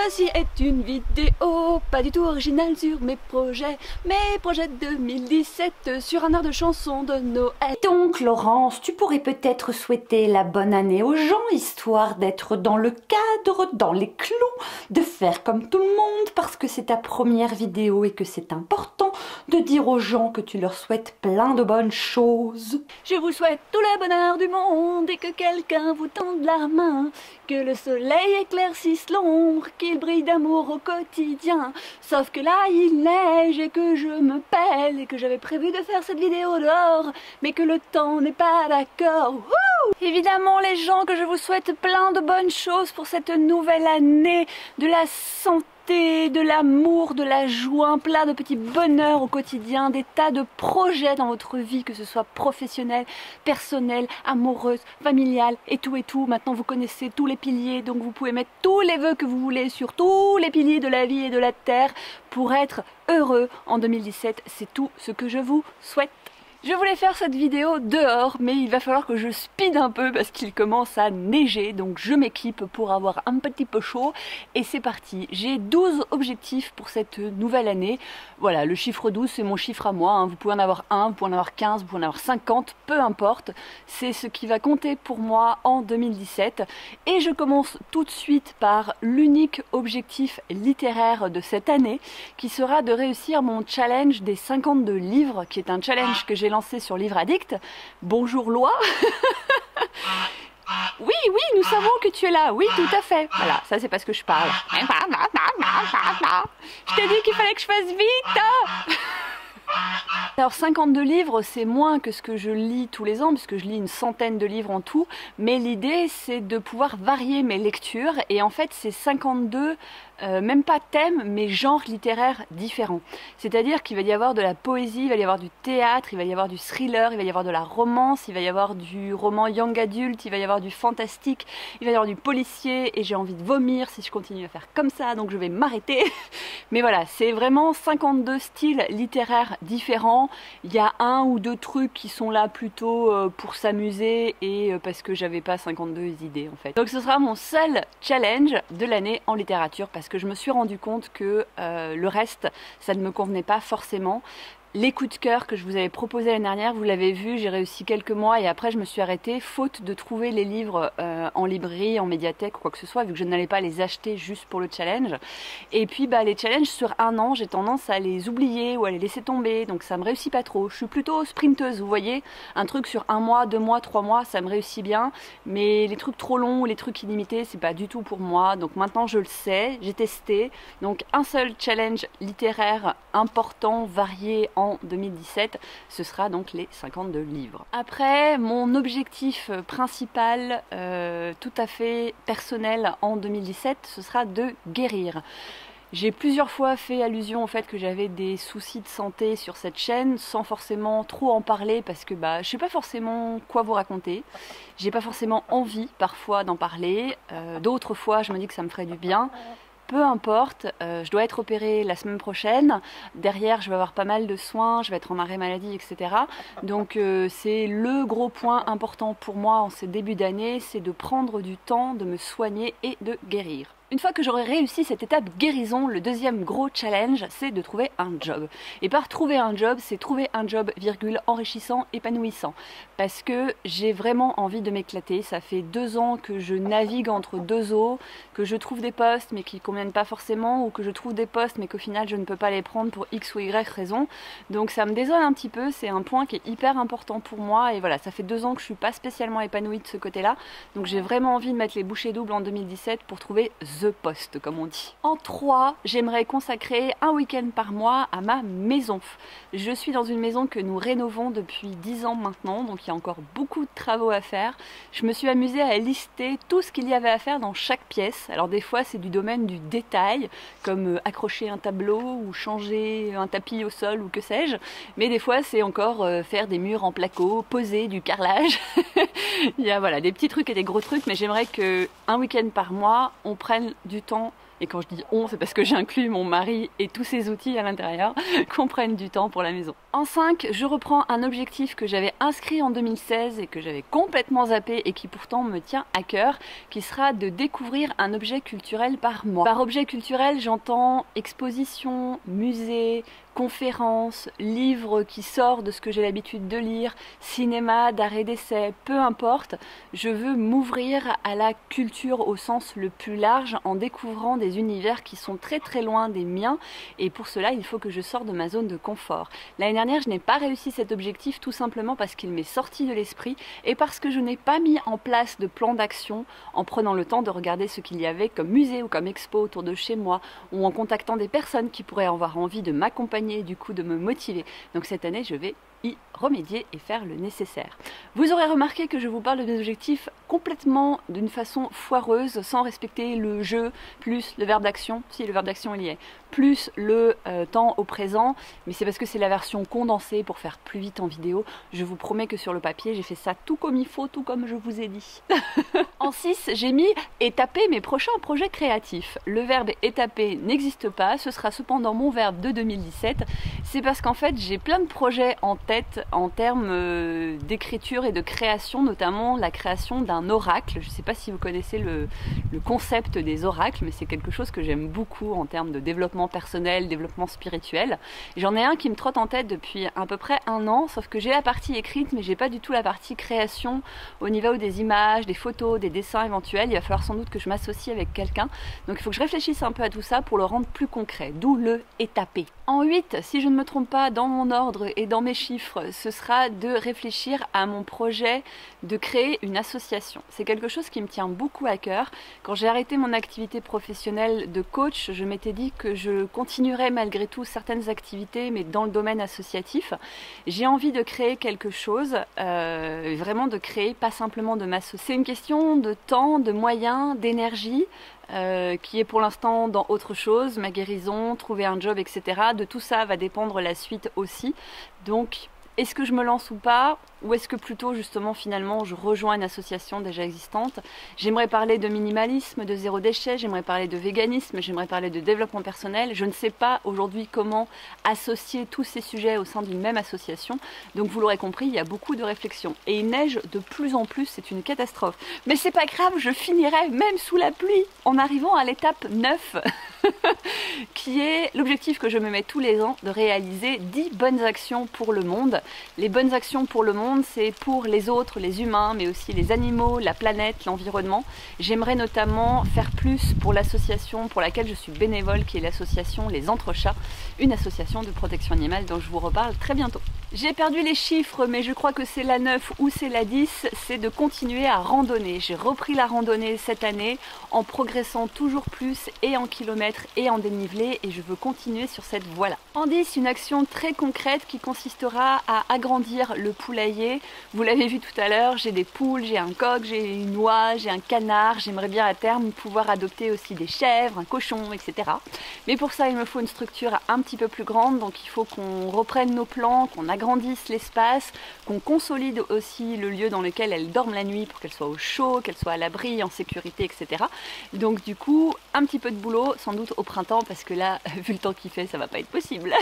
Ceci est une vidéo pas du tout originale sur mes projets 2017 sur un air de chanson de Noël. Donc Laurence, tu pourrais peut-être souhaiter la bonne année aux gens, histoire d'être dans le cadre, dans les clous, de faire comme tout le monde, parce que c'est ta première vidéo et que c'est important de dire aux gens que tu leur souhaites plein de bonnes choses. Je vous souhaite tout le bonheur du monde et que quelqu'un vous tende la main, que le soleil éclaircisse l'ombre, qu'il brille d'amour au quotidien. Sauf que là il neige et que je me pèle et que j'avais prévu de faire cette vidéo dehors, mais que le temps n'est pas d'accord. Évidemment les gens, que je vous souhaite plein de bonnes choses pour cette nouvelle année, de la santé, de l'amour, de la joie, un plat de petits bonheurs au quotidien, des tas de projets dans votre vie, que ce soit professionnel, personnel, amoureuse, familiale et tout et tout. Maintenant vous connaissez tous les piliers, donc vous pouvez mettre tous les vœux que vous voulez sur tous les piliers de la vie et de la terre pour être heureux en 2017. C'est tout ce que je vous souhaite. Je voulais faire cette vidéo dehors, mais il va falloir que je speed un peu parce qu'il commence à neiger, donc je m'équipe pour avoir un petit peu chaud et c'est parti. J'ai 12 objectifs pour cette nouvelle année. Voilà, le chiffre 12 c'est mon chiffre à moi, hein. Vous pouvez en avoir 1, vous pouvez en avoir 15, vous pouvez en avoir 50, peu importe. C'est ce qui va compter pour moi en 2017 et je commence tout de suite par l'unique objectif littéraire de cette année qui sera de réussir mon challenge des 52 livres, qui est un challenge que j'ai lancé sur Livre Addict. Bonjour Loi. Oui, oui, nous savons que tu es là. Oui, tout à fait. Voilà, ça c'est parce que je parle. Je t'ai dit qu'il fallait que je fasse vite. Alors 52 livres, c'est moins que ce que je lis tous les ans, puisque je lis une centaine de livres en tout, mais l'idée c'est de pouvoir varier mes lectures, et en fait c'est 52, même pas thèmes, mais genres littéraires différents. C'est-à-dire qu'il va y avoir de la poésie, il va y avoir du théâtre, il va y avoir du thriller, il va y avoir de la romance, il va y avoir du roman young adulte, il va y avoir du fantastique, il va y avoir du policier, et j'ai envie de vomir si je continue à faire comme ça, donc je vais m'arrêter. Mais voilà, c'est vraiment 52 styles littéraires différents. Il y a un ou deux trucs qui sont là plutôt pour s'amuser et parce que j'avais pas 52 idées en fait. Donc ce sera mon seul challenge de l'année en littérature, parce que je me suis rendu compte que le reste ça ne me convenait pas forcément. Les coups de cœur que je vous avais proposés l'année dernière, vous l'avez vu, j'ai réussi quelques mois et après je me suis arrêtée faute de trouver les livres en librairie, en médiathèque ou quoi que ce soit, vu que je n'allais pas les acheter juste pour le challenge. Et puis les challenges sur un an, j'ai tendance à les oublier ou à les laisser tomber, donc ça me réussit pas trop. Je suis plutôt sprinteuse, vous voyez, un truc sur 1 mois, 2 mois, 3 mois, ça me réussit bien, mais les trucs trop longs ou les trucs illimités, c'est pas du tout pour moi. Donc maintenant je le sais, j'ai testé, donc un seul challenge littéraire important, varié en 2017, ce sera donc les 52 livres. Après, mon objectif principal, tout à fait personnel en 2017, ce sera de guérir. J'ai plusieurs fois fait allusion au fait que j'avais des soucis de santé sur cette chaîne, sans forcément trop en parler, parce que je sais pas forcément quoi vous raconter. J'ai pas forcément envie parfois d'en parler, d'autres fois je me dis que ça me ferait du bien. Peu importe, je dois être opérée la semaine prochaine, derrière je vais avoir pas mal de soins, je vais être en arrêt maladie, etc. Donc c'est le gros point important pour moi en ce début d'année, c'est de prendre du temps, de me soigner et de guérir. Une fois que j'aurai réussi cette étape guérison, le deuxième gros challenge, c'est de trouver un job. Et par trouver un job, c'est trouver un job, virgule, enrichissant, épanouissant. Parce que j'ai vraiment envie de m'éclater. Ça fait 2 ans que je navigue entre deux eaux, que je trouve des postes mais qui ne conviennent pas forcément, ou que je trouve des postes mais qu'au final je ne peux pas les prendre pour X ou Y raison. Donc ça me désole un petit peu, c'est un point qui est hyper important pour moi. Et voilà, ça fait 2 ans que je ne suis pas spécialement épanouie de ce côté-là. Donc j'ai vraiment envie de mettre les bouchées doubles en 2017 pour trouver the poste, comme on dit. En 3, j'aimerais consacrer un week-end par mois à ma maison. Je suis dans une maison que nous rénovons depuis 10 ans maintenant, donc il y a encore beaucoup de travaux à faire. Je me suis amusée à lister tout ce qu'il y avait à faire dans chaque pièce. Alors des fois c'est du domaine du détail, comme accrocher un tableau ou changer un tapis au sol ou que sais-je, mais des fois c'est encore faire des murs en placo, poser du carrelage. Il y a voilà, des petits trucs et des gros trucs, mais j'aimerais que un week-end par mois on prenne du temps et quand je dis on, c'est parce que j'inclus mon mari et tous ses outils à l'intérieur, qu'on prenne du temps pour la maison. En 5, je reprends un objectif que j'avais inscrit en 2016 et que j'avais complètement zappé et qui pourtant me tient à cœur, qui sera de découvrir un objet culturel par mois. Par objet culturel, j'entends exposition, musée, conférences, livres qui sortent de ce que j'ai l'habitude de lire, cinéma, d'art et d'essai, peu importe. Je veux m'ouvrir à la culture au sens le plus large en découvrant des univers qui sont très très loin des miens et pour cela il faut que je sorte de ma zone de confort. L'année dernière je n'ai pas réussi cet objectif tout simplement parce qu'il m'est sorti de l'esprit et parce que je n'ai pas mis en place de plan d'action en prenant le temps de regarder ce qu'il y avait comme musée ou comme expo autour de chez moi ou en contactant des personnes qui pourraient avoir envie de m'accompagner et du coup de me motiver. Donc cette année je vais y remédier et faire le nécessaire. Vous aurez remarqué que je vous parle de mes objectifs complètement d'une façon foireuse, sans respecter le jeu, plus le verbe d'action, si le verbe d'action il y est, plus le temps au présent, mais c'est parce que c'est la version condensée pour faire plus vite en vidéo. Je vous promets que sur le papier, j'ai fait ça tout comme il faut, tout comme je vous ai dit. En 6, j'ai mis étaper mes prochains projets créatifs. Le verbe étaper n'existe pas, ce sera cependant mon verbe de 2017. C'est parce qu'en fait, j'ai plein de projets en tête en termes d'écriture et de création, notamment la création d'un oracle. Je ne sais pas si vous connaissez le concept des oracles, mais c'est quelque chose que j'aime beaucoup en termes de développement personnel, développement spirituel. J'en ai un qui me trotte en tête depuis à peu près 1 an, sauf que j'ai la partie écrite, mais j'ai pas du tout la partie création au niveau des images, des photos, des dessins éventuels. Il va falloir sans doute que je m'associe avec quelqu'un. Donc il faut que je réfléchisse un peu à tout ça pour le rendre plus concret, d'où le étaper. En 8, si je ne me trompe pas dans mon ordre et dans mes chiffres, ce sera de réfléchir à mon projet de créer une association. C'est quelque chose qui me tient beaucoup à cœur. Quand j'ai arrêté mon activité professionnelle de coach, je m'étais dit que je continuerais malgré tout certaines activités, mais dans le domaine associatif. J'ai envie de créer quelque chose, vraiment de créer, pas simplement de m'associer. C'est une question de temps, de moyens, d'énergie. Qui est pour l'instant dans autre chose, ma guérison, trouver un job, etc. De tout ça va dépendre la suite aussi. Donc, est-ce que je me lance ou pas? Ou est-ce que plutôt justement finalement je rejoins une association déjà existante? J'aimerais parler de minimalisme, de zéro déchet, j'aimerais parler de véganisme, j'aimerais parler de développement personnel. Je ne sais pas aujourd'hui comment associer tous ces sujets au sein d'une même association. Donc vous l'aurez compris, il y a beaucoup de réflexions. Et il neige de plus en plus, c'est une catastrophe. Mais c'est pas grave, je finirai même sous la pluie en arrivant à l'étape 9 qui est l'objectif que je me mets tous les ans de réaliser 10 bonnes actions pour le monde. Les bonnes actions pour le monde, c'est pour les autres, les humains, mais aussi les animaux, la planète, l'environnement. J'aimerais notamment faire plus pour l'association pour laquelle je suis bénévole, qui est l'association Les Entrechats, une association de protection animale dont je vous reparle très bientôt. J'ai perdu les chiffres, mais je crois que c'est la 9 ou c'est la 10, c'est de continuer à randonner. J'ai repris la randonnée cette année en progressant toujours plus et en kilomètres et en dénivelé et je veux continuer sur cette voie-là. En 10, une action très concrète qui consistera à agrandir le poulailler. Vous l'avez vu tout à l'heure, j'ai des poules, j'ai un coq, j'ai une oie, j'ai un canard. J'aimerais bien à terme pouvoir adopter aussi des chèvres, un cochon, etc. Mais pour ça, il me faut une structure un petit peu plus grande, donc il faut qu'on reprenne nos plans, qu'on agrandisse l'espace, qu'on consolide aussi le lieu dans lequel elles dorment la nuit pour qu'elles soient au chaud, qu'elles soient à l'abri, en sécurité, etc. Donc du coup, un petit peu de boulot, sans doute au printemps, parce que là, vu le temps qu'il fait, ça va pas être possible.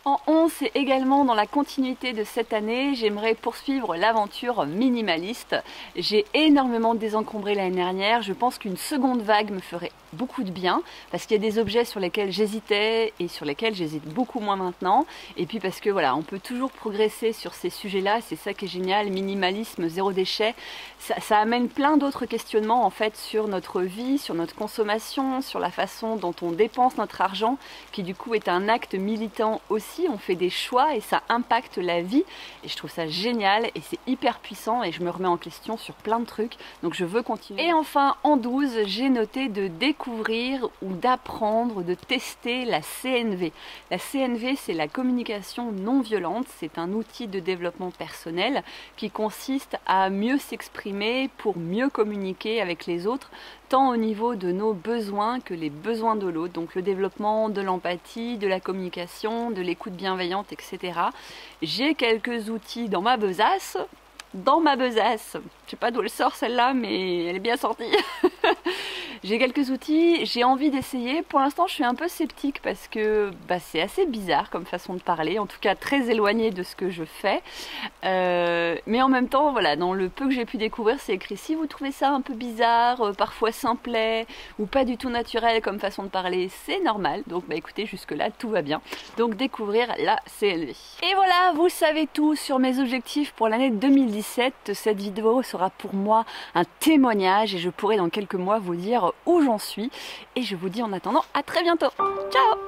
En 11, c'est également dans la continuité de cette année, j'aimerais poursuivre l'aventure minimaliste. J'ai énormément désencombré l'année dernière, je pense qu'une seconde vague me ferait beaucoup de bien, parce qu'il y a des objets sur lesquels j'hésitais et sur lesquels j'hésite beaucoup moins maintenant, et puis parce que voilà, on peut toujours progresser sur ces sujets-là, c'est ça qui est génial, minimalisme, zéro déchet, ça amène plein d'autres questionnements en fait sur notre vie, sur notre consommation, sur la façon dont on dépense notre argent, qui du coup est un acte militant aussi, on fait des choix et ça impacte la vie, et je trouve ça génial et c'est hyper puissant et je me remets en question sur plein de trucs, donc je veux continuer. Et enfin en 12, j'ai noté de découvrir ou d'apprendre, de tester la CNV. La CNV, c'est la communication non violente, c'est un outil de développement personnel qui consiste à mieux s'exprimer pour mieux communiquer avec les autres, tant au niveau de nos besoins que les besoins de l'autre, donc le développement de l'empathie, de la communication, de l'écoute bienveillante, etc. J'ai quelques outils dans ma besace. Je sais pas d'où elle sort celle-là, mais elle est bien sortie. J'ai quelques outils, j'ai envie d'essayer. Pour l'instant, je suis un peu sceptique parce que c'est assez bizarre comme façon de parler, en tout cas très éloigné de ce que je fais. Mais en même temps, voilà, dans le peu que j'ai pu découvrir, c'est écrit si vous trouvez ça un peu bizarre, parfois simplet ou pas du tout naturel comme façon de parler, c'est normal. Donc écoutez, jusque-là, tout va bien. Donc découvrir la CLV. Et voilà, vous savez tout sur mes objectifs pour l'année 2017. Cette vidéo sera pour moi un témoignage et je pourrai dans quelques mois vous dire où j'en suis. Et je vous dis en attendant à très bientôt. Ciao!